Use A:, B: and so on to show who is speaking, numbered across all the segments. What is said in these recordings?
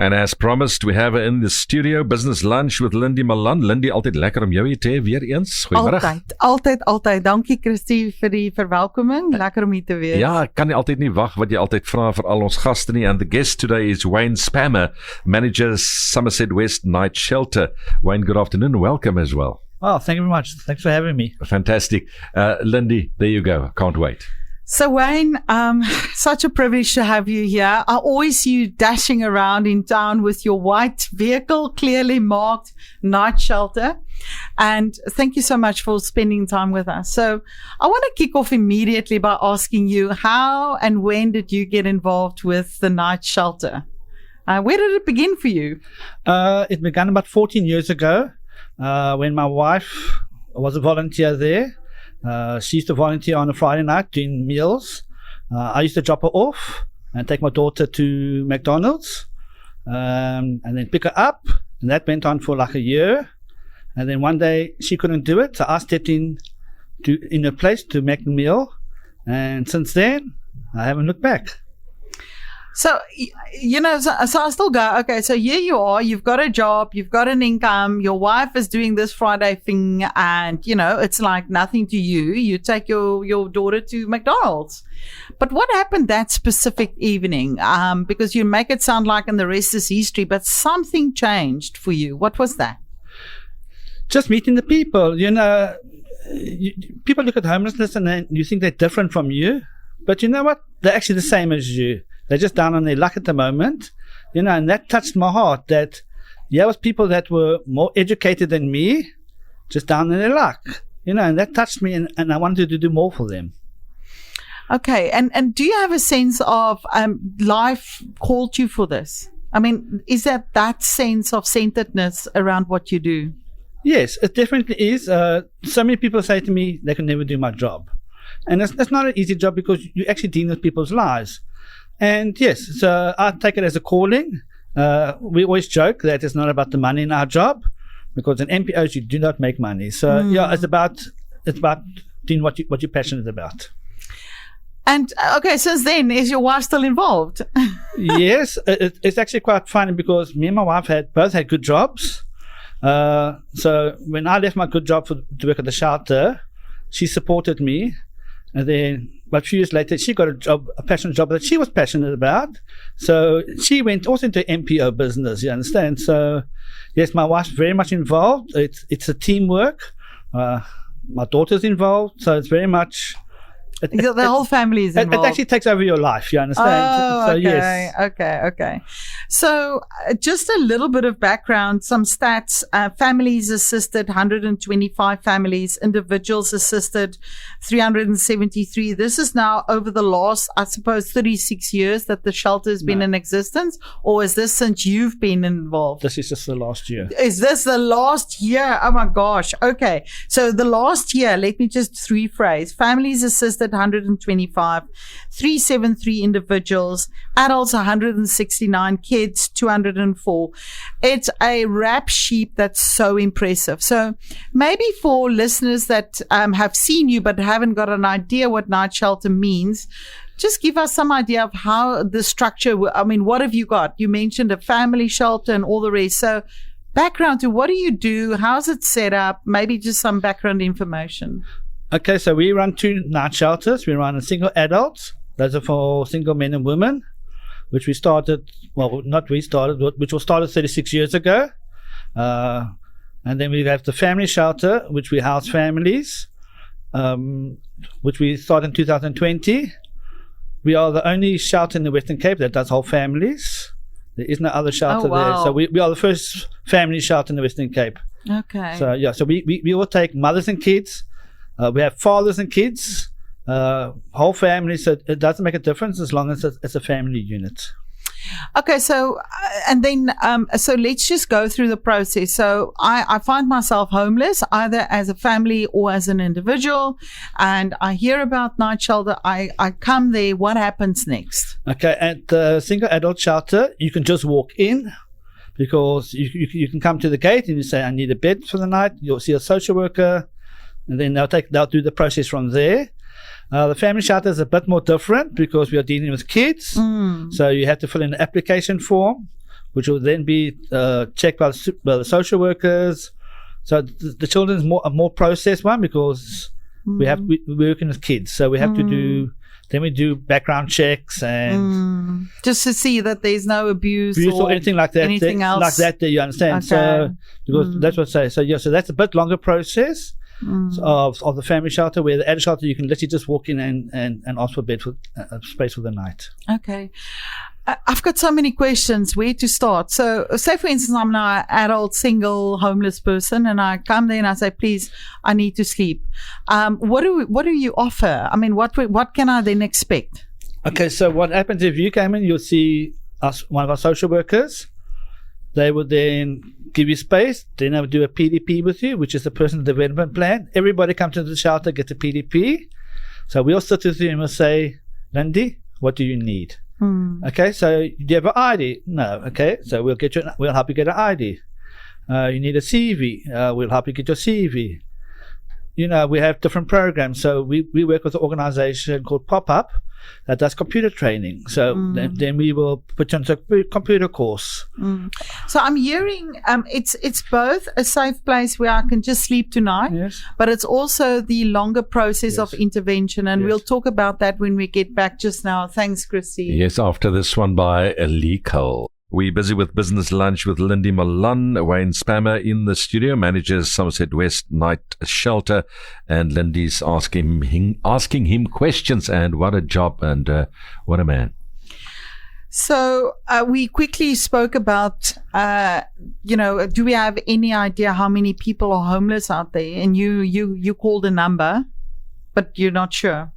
A: And as promised, we have her in the studio, Business Lunch with Lindie Malan. Lindie, altyd lekker om jou hier te hê weer eens. Goeiemôre.
B: Altyd. Dankie Christie vir die verwelkoming. Lekker om hier te wees.
A: Ja, ek kan nie altyd nie wag wat jy altyd vra vir al ons gaste nie. And the guest today is Wayne Spammer, manager Somerset West Night Shelter. Wayne, good afternoon and welcome as well.
C: Oh, thank you very much. Thanks for having me.
A: Fantastic. Lindie, there you go. Can't wait.
B: So Wayne, such a privilege to have you here. I always see you dashing around in town with your white vehicle, clearly marked night shelter. And thank you so much for spending time with us. So I want to kick off immediately by asking you, how and when did you get involved with the night shelter? Where did it begin for you?
C: It began about 14 years ago when my wife was a volunteer there. She used to volunteer on a Friday night doing meals. I used to drop her off and take my daughter to McDonald's and then pick her up. And that went on for like a year. And then one day she couldn't do it, so I stepped in her place to make the meal. And since then, I haven't looked back.
B: So, so I still go, okay, so here you are, you've got a job, you've got an income, your wife is doing this Friday thing, and, it's like nothing to you. You take your daughter to McDonald's. But what happened that specific evening? Because you make it sound like and the rest is history, but something changed for you. What was that?
C: Just meeting the people, people look at homelessness and then you think they're different from you. But you know what? They're actually the same as you. They're just down on their luck at the moment, and that touched my heart that there was people that were more educated than me, just down on their luck, and that touched me and I wanted to do more for them.
B: Okay. And do you have a sense of life called you for this? I mean, is that sense of centeredness around what you do?
C: Yes, it definitely is. So many people say to me, they can never do my job. And that's not an easy job because you actually deal with people's lives. And yes, so I take it as a calling. We always joke that it's not about the money in our job because in NPOs you do not make money. So it's about doing what you're passionate about.
B: And okay, since then, is your wife still involved?
C: Yes, it's actually quite funny because me and my wife both had good jobs. So when I left my good job to work at the shelter, she supported me. And then about a few years later, she got a passion job that she was passionate about. So she went also into MPO business, you understand? So yes, my wife's very much involved. It's a teamwork. My daughter's involved. So it's very much...
B: The whole family is involved.
C: It actually takes over your life, you understand?
B: Oh,
C: so,
B: okay,
C: yes.
B: Okay. So just a little bit of background, some stats. Families assisted, 125 families. Individuals assisted, 373. This is now over the last, I suppose, 36 years that the shelter has been in existence? Or is this since you've been involved?
C: This is just the last year.
B: Is this the last year? Oh, my gosh. Okay. So the last year, let me just rephrase. Families assisted, 125, 373 individuals, adults 169, kids 204. It's a rap sheet that's so impressive. So maybe for listeners that have seen you but haven't got an idea what night shelter means, just give us some idea of how the structure, what have you got? You mentioned a family shelter and all the rest. So background to what do you do? How's it set up? Maybe just some background information.
C: Okay, so we run 2 night shelters. We run a single adults. Those are for single men and women, which we started, which was started 36 years ago. And then we have the family shelter, which we house families, which we started in 2020. We are the only shelter in the Western Cape that does whole families. There is no other shelter there. So we are the first family shelter in the Western Cape.
B: Okay.
C: So yeah, so we will take mothers and kids. We have fathers and kids, whole families. So it doesn't make a difference as long as it's a family unit.
B: Okay, so and then so let's just go through the process. So I find myself homeless either as a family or as an individual, and I hear about night shelter. I come there. What happens next?
C: Okay, at the single adult shelter, you can just walk in because you can come to the gate and you say, I need a bed for the night. You'll see a social worker. And then they'll do the process from there. The family shelter is a bit more different because we are dealing with kids. So you have to fill in an application form. which will then be checked by the social workers. So the children's a more processed one because we're working with kids, so we have to do. Then we do background checks and
B: just to see that there's no abuse
C: or anything like that.
B: Anything else
C: like that? You understand?
B: Okay.
C: So because that's what I say. So yeah, so that's a bit longer process of the family shelter. Where the adult shelter, you can literally just walk in and ask for bed for space for the night.
B: Okay. I've got so many questions. Where to start? So, say for instance, I'm now an adult, single, homeless person, and I come there and I say, "Please, I need to sleep." What do you offer? I mean, what can I then expect?
C: Okay, so what happens if you came in? You'll see one of our social workers. They would then give you space. Then I would do a PDP with you, which is the personal development plan. Everybody comes to the shelter, gets a PDP. So we'll sit with you and we'll say, "Lindie, what do you need?" Okay, so do you have an ID? No. Okay, so we'll help you get an ID. You need a CV. We'll help you get your CV. We have different programs. So we work with an organization called Pop Up that does computer training. So then we will put you on a computer course.
B: So I'm hearing it's both a safe place where I can just sleep tonight,
C: yes,
B: but it's also the longer process
C: yes,
B: of intervention, and
C: yes,
B: we'll talk about that when we get back just now. Thanks, Chrissy.
A: Yes, after this one by Lee Cole. We're busy with Business Lunch with Lindie Malan. Wayne Spammer in the studio, manages Somerset West Night Shelter, and Lindie's asking him questions. And what a job, and what a man.
B: So we quickly spoke about, do we have any idea how many people are homeless out there? And you called a number, but you're not sure.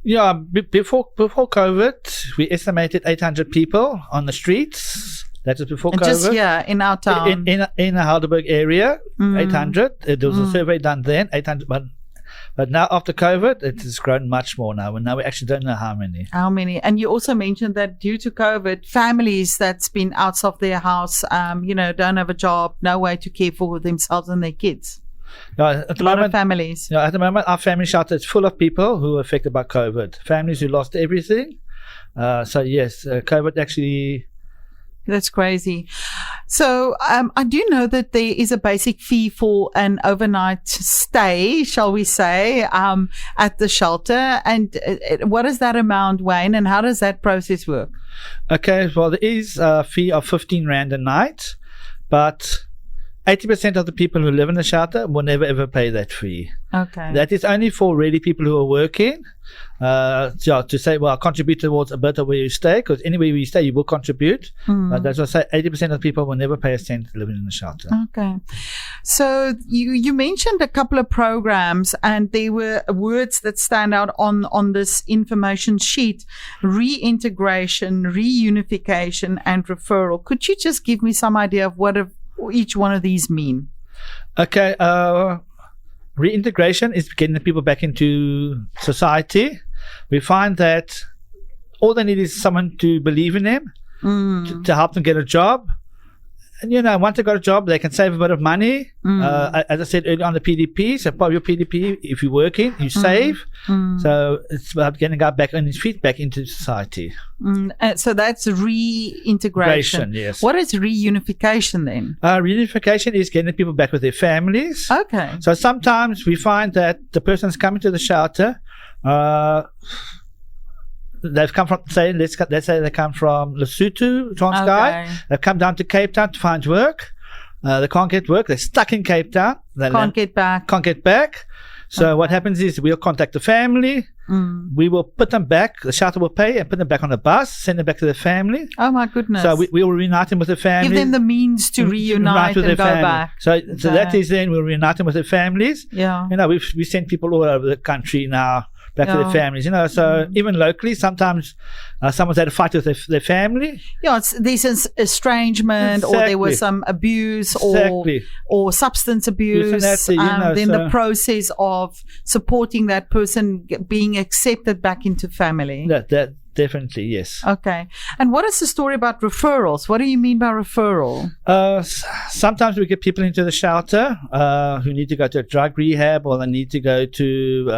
C: Yeah, before COVID, we estimated 800 people on the streets. That was before
B: and
C: COVID.
B: Just here in our town,
C: in the Heidelberg area, 800. There was a survey done then, 800. But now after COVID, it has grown much more now. And now we actually don't know how many.
B: How many? And you also mentioned that due to COVID, families that's been out of their house, don't have a job, no way to care for themselves and their kids.
C: Yeah,
B: a lot of families.
C: Yeah, at the moment, our family shelter is full of people who are affected by COVID. Families who lost everything. So yes, COVID actually.
B: That's crazy. So I do know that there is a basic fee for an overnight stay, shall we say, at the shelter. And what is that amount, Wayne, and how does that process work?
C: Okay, well, there is a fee of 15 Rand a night, but 80% of the people who live in the shelter will never ever pay that fee.
B: Okay.
C: That is only for really people who are working. To say, well, contribute towards a bit of where you stay, because anywhere you stay, you will contribute. But that's what I say, 80% of people will never pay a cent living in the shelter.
B: Okay. So you mentioned a couple of programs, and there were words that stand out on this information sheet: reintegration, reunification, and referral. Could you just give me some idea of what each one of these mean?
C: Okay, reintegration is getting the people back into society. We find that all they need is someone to believe in them, to help them get a job. And once they got a job, they can save a bit of money. As I said earlier on the PDP, so part of your PDP, if you're working, you save. So it's about getting guy back on his feet, back into society.
B: So that's reintegration.
C: Yes.
B: What is reunification then?
C: Reunification is getting people back with their families.
B: Okay.
C: So sometimes we find that the person's coming to the shelter. They've come from, let's say they come from Lesotho, Transkei.
B: Okay.
C: They've come down to Cape Town to find work. They can't get work. They're stuck in Cape Town. They
B: Can't get back.
C: So what happens is we'll contact the family. We will put them back. The shelter will pay and put them back on the bus, send them back to their family.
B: Oh my goodness.
C: So we will reunite them with the family.
B: Give them the means to reunite and go back.
C: So that is then we'll reunite them with their families.
B: Yeah.
C: We send people all over the country now back to their families, so even locally, sometimes someone's had a fight with their family.
B: Yeah, there's an estrangement, or there was some abuse, or substance abuse. Then the process of supporting that person being accepted back into family.
C: That definitely, yes.
B: Okay. And what is the story about referrals? What do you mean by referral?
C: Sometimes we get people into the shelter who need to go to a drug rehab, or they need to go to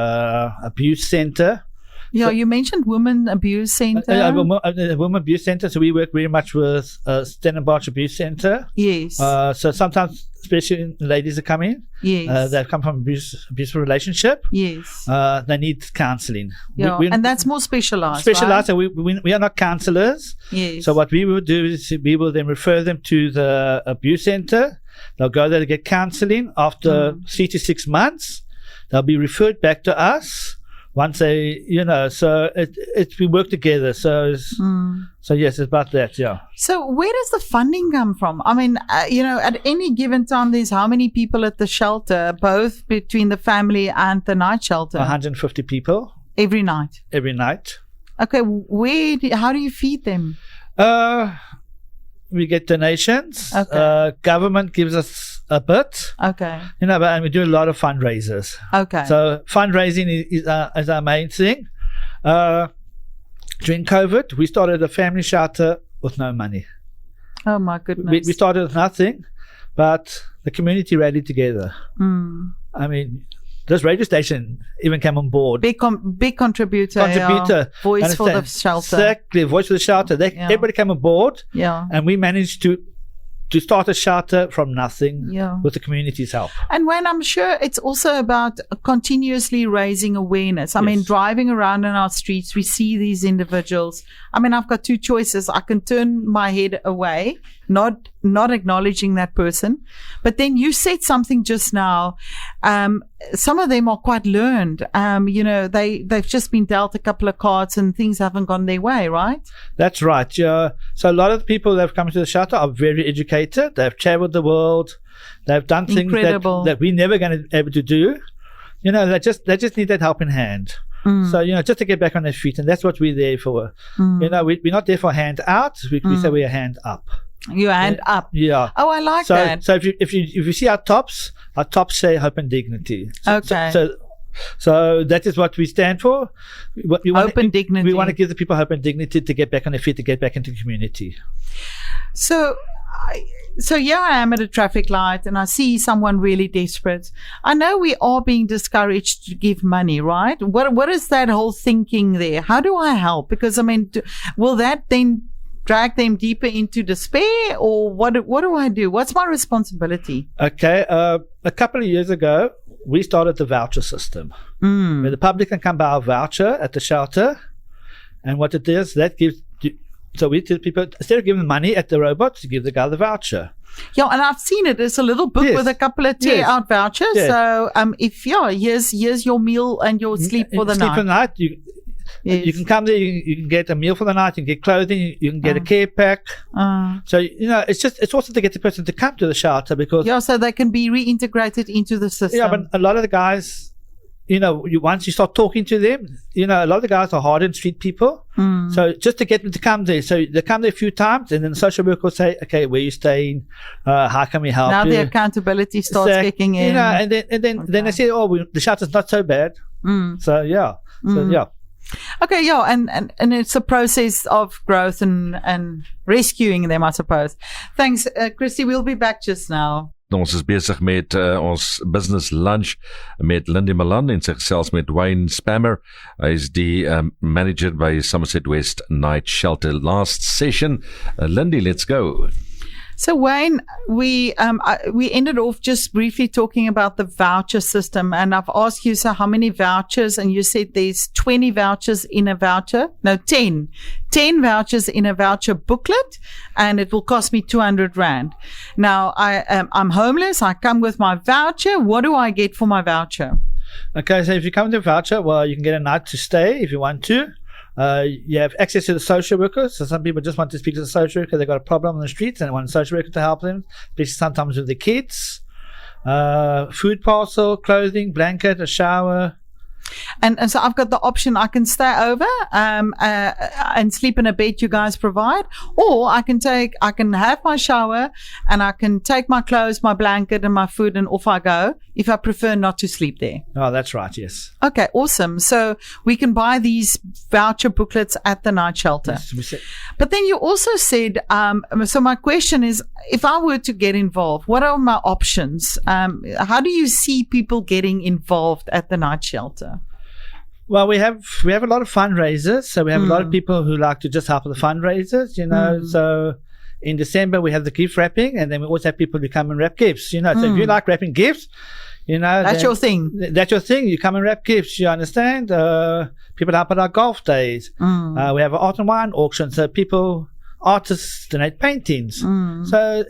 C: abuse center.
B: Yeah, you mentioned Women Abuse Centre.
C: Women Abuse Centre. So we work very much with Stellenbosch Abuse Centre.
B: Yes.
C: So sometimes, especially ladies are coming.
B: Yes.
C: They've come from abusive relationship.
B: Yes.
C: They need counselling.
B: Yeah, and that's more specialised.
C: Specialised.
B: Right?
C: So we are not counsellors.
B: Yes.
C: So what we will do is we will then refer them to the abuse centre. They'll go there to get counselling. After 3 to 6 months, they'll be referred back to us. Once they, so we work together. So yes, it's about that. Yeah.
B: So where does the funding come from? I mean, at any given time, there's how many people at the shelter, both between the family and the night shelter?
C: 150 people
B: every night.
C: Every night.
B: Okay, how do you feed them?
C: We get donations.
B: Okay.
C: Government gives us a bit.
B: Okay.
C: And we do a lot of fundraisers.
B: Okay.
C: So fundraising is our main thing. During COVID, we started a family shelter with no money.
B: Oh my goodness.
C: We started with nothing, but the community rallied together. I mean, this radio station even came on board.
B: Big contributor. Yeah. Voice for the shelter.
C: Exactly, voice for the shelter. Everybody came on board.
B: Yeah.
C: And we managed to start a shelter from nothing with the community's help.
B: And when I'm sure it's also about continuously raising awareness. I mean, driving around in our streets, we see these individuals. I mean, I've got two choices. I can turn my head away, not acknowledging that person. But then you said something just now. Some of them are quite learned. They've just been dealt a couple of cards and things haven't gone their way, right? That's
C: right. Yeah. So a lot of the people that have come to the shelter are very educated. They've traveled the world. They've done things that we're never going to be able to do. They just need that helping hand. So, just to get back on their feet. And that's what we're there for. We're not there for hand out. We say we're hand up.
B: Your hand up.
C: Yeah.
B: Oh, I like that.
C: So if you see our tops say hope and dignity.
B: Okay.
C: So that is what we stand for.
B: Hope and dignity.
C: We want to give the people hope and dignity to get back on their feet, to get back into the community.
B: So here I am at a traffic light and I see someone really desperate. I know we are being discouraged to give money, right? What is that whole thinking there? How do I help? Because I mean, will that then drag them deeper into despair, or what do I do? What's my responsibility?
C: Okay. A couple of years ago, we started the voucher system where the public can come buy a voucher at the shelter. And what it is, so we tell people, instead of giving money at the robots, you give the guy the voucher.
B: Yeah, and I've seen it. It's a little book with a couple of tear-out vouchers. Yes. So here's your meal and your sleep for the night.
C: Sleep for the night. You can come there, you can get a meal for the night, you can get clothing, you can get a care pack. So, it's also to get the person to come to the shelter because...
B: Yeah, so they can be reintegrated into the system.
C: Yeah, but a lot of the guys, once you start talking to them, a lot of the guys are hardened street people. So just to get them to come there. So they come there a few times and then the social worker will say, okay, where are you staying? How can we help you?
B: Now the accountability starts kicking in.
C: And then they say, the shelter's not so bad. So, yeah. So, yeah.
B: Okay, and it's a process of growth and rescuing them, I suppose. Thanks, Christy. We'll be back just now.
A: Ons is besig met ons business lunch met Lindie Malan en sy gesels met Wayne Spammer. Hy is die manager by Somerset West Night Shelter. Last session, Lindie, let's go.
B: So Wayne, we ended off just briefly talking about the voucher system, and I've asked you, so how many vouchers? And you said there's 20 vouchers in a voucher. No, 10 vouchers in a voucher booklet, and it will cost me 200 Rand. Now I'm homeless. I come with my voucher. What do I get for my voucher?
C: Okay, so if you come with a voucher, well, you can get a night to stay if you want to. You have access to the social worker. So some people just want to speak to the social worker. They've got a problem on the streets and they want a social worker to help them, especially sometimes with the kids. Food parcel, clothing, blanket, a shower.
B: And so I've got the option, I can stay over and sleep in a bed you guys provide, or I can have my shower and I can take my clothes, my blanket and my food and off I go if I prefer not to sleep there.
C: Oh, that's right, yes.
B: Okay, awesome. So we can buy these voucher booklets at the night shelter.
C: Yes,
B: but then you also said, so my question is, if I were to get involved, what are my options? How do you see people getting involved at the night shelter?
C: Well, we have a lot of fundraisers, so we have a lot of people who like to just help with the fundraisers, So in December we have the gift wrapping, and then we always have people who come and wrap gifts, So if you like wrapping gifts,
B: that's your thing.
C: That's your thing. You come and wrap gifts. You understand? People help at our golf days. We have an art and wine auction, so artists donate paintings. So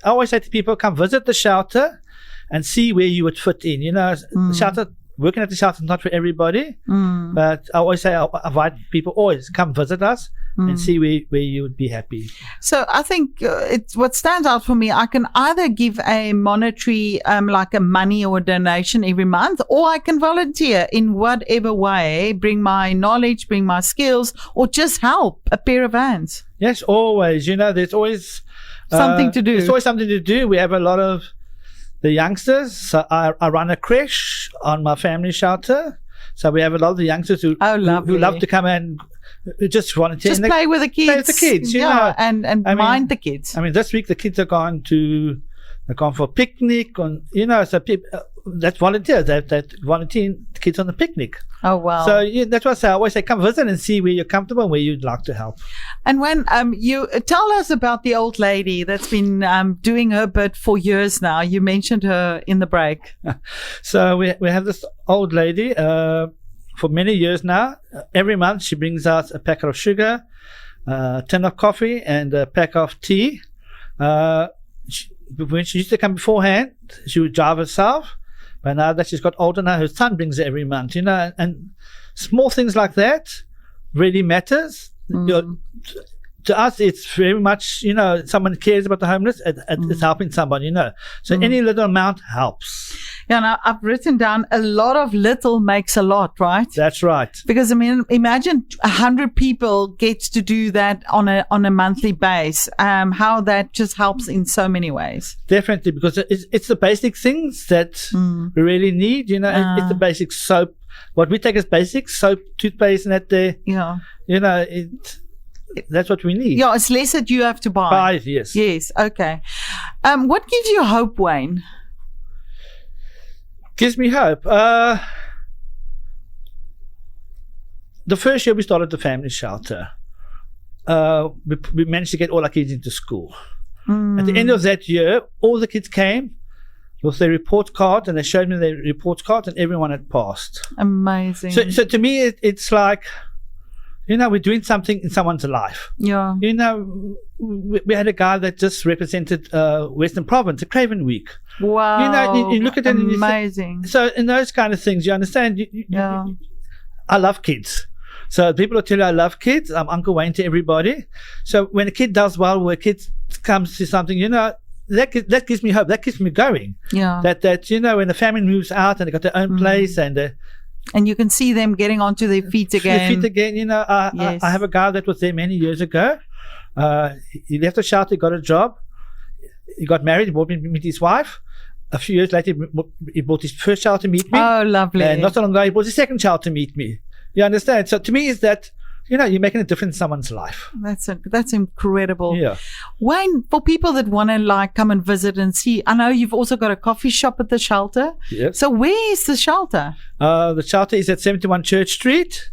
C: I always say to people, come visit the shelter and see where you would fit in. The shelter. Working at the shelter is not for everybody, but I always say I invite people always come visit us and see where you would be happy.
B: So I think it's what stands out for me. I can either give a monetary, like a money or a donation every month, or I can volunteer in whatever way, bring my knowledge, bring my skills, or just help a pair of hands.
C: Yes, always. There's always
B: something to do.
C: There's always something to do. We have a lot of the youngsters. So I run a creche on my family shelter. So we have a lot of the youngsters who love to come and just volunteer.
B: Just play with the kids.
C: Play with the kids,
B: and mind the kids.
C: I mean, this week the kids are gone for a picnic, so people that volunteers that volunteering the kids on the picnic.
B: Oh wow!
C: So that's what I always say. Come visit and see where you're comfortable and where you'd like to help.
B: And when you tell us about the old lady that's been doing her bit for years now. You mentioned her in the break.
C: So we have this old lady for many years now. Every month she brings us a packet of sugar, a tin of coffee, and a pack of tea. When she used to come beforehand, she would drive herself. But now that she's got older now, her son brings it every month, and small things like that really matters. To us, it's very much, someone cares about the homeless. It's helping somebody, So any little amount helps.
B: Yeah, now I've written down a lot of little makes a lot, right?
C: That's right.
B: Because imagine 100 people gets to do that on a monthly base. How that just helps in so many ways.
C: Definitely, because it's the basic things that we really need. It's the basic soap. What we take as basic soap, toothpaste, and that there.
B: Yeah.
C: That's what we need.
B: Yeah, it's less that you have to buy.
C: Yes.
B: Yes. Okay. What gives you hope, Wayne?
C: Gives me hope. The first year we started the family shelter, we managed to get all our kids into school. At the end of that year, all the kids came with their report card, and they showed me their report card, and everyone had passed.
B: Amazing.
C: So to me, it's like, we're doing something in someone's life.
B: Yeah.
C: We had a guy that just represented Western Province, a Craven Week.
B: Wow.
C: You look at it and
B: amazing.
C: So in those kind of things, you understand. I love kids. So people will tell you I love kids. I'm Uncle Wayne to everybody. So when a kid does well, when a kid comes to something, that gives me hope. That keeps me going.
B: Yeah.
C: That when the family moves out and they got their own place
B: and you can see them getting onto their feet again.
C: Yes. I have a guy that was there many years ago. He left the shelter, he got a job. He got married, he brought me to meet his wife. A few years later, he brought his first child to meet me.
B: Oh, lovely.
C: And not so long ago, he brought his second child to meet me. You understand? So to me, is that, you're making a difference in someone's life.
B: That's incredible.
C: Yeah.
B: Wayne, for people that want to come and visit and see, I know you've also got a coffee shop at the shelter.
C: Yes.
B: So where is the shelter?
C: The shelter is at 71 Church Street,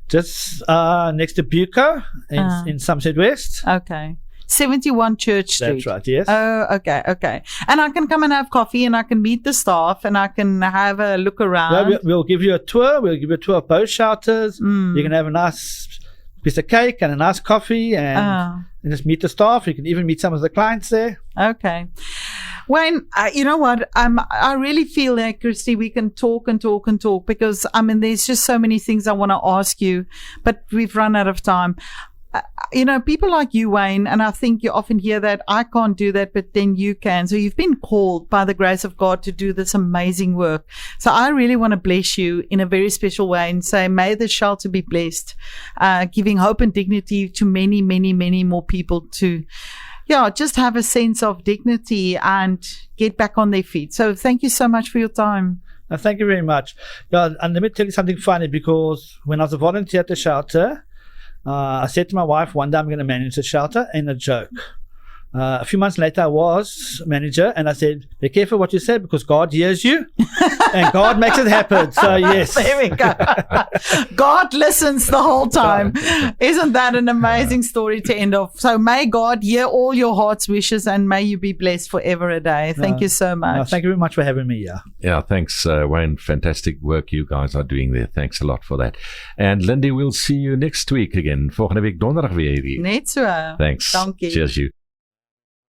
C: just next to Buco in Somerset West.
B: Okay. 71 Church Street.
C: That's right, yes.
B: Oh, okay. And I can come and have coffee, and I can meet the staff, and I can have a look around.
C: Yeah, we'll give you a tour. We'll give you a tour of both shelters. You can have a nice piece of cake and a nice coffee and just meet the staff. You can even meet some of the clients there.
B: Okay. Wayne, you know what? I really feel like, Christy, we can talk and talk and talk because, there's just so many things I want to ask you, but we've run out of time. People like you, Wayne, and I think you often hear that I can't do that, but then you can. So you've been called by the grace of God to do this amazing work. So I really want to bless you in a very special way and say, may the shelter be blessed, giving hope and dignity to many, many, many more people to, just have a sense of dignity and get back on their feet. So thank you so much for your time.
C: Thank you very much. And let me tell you something funny, because when I was a volunteer at the shelter, I said to my wife, one day I'm going to manage the shelter, in a joke. A few months later, I was manager, and I said, be careful what you say because God hears you and God makes it happen. So, yes.
B: There we go. God listens the whole time. Isn't that an amazing story to end off? So may God hear all your heart's wishes and may you be blessed forever a day. Thank you so much.
C: Thank you very much for having me.
A: Yeah, thanks, Wayne. Fantastic work you guys are doing there. Thanks a lot for that. And Lindie, we'll see you next week again. Volgende week donderdag weer hier.
B: Net so.
A: Thanks.
B: Dankie.
A: Cheers you.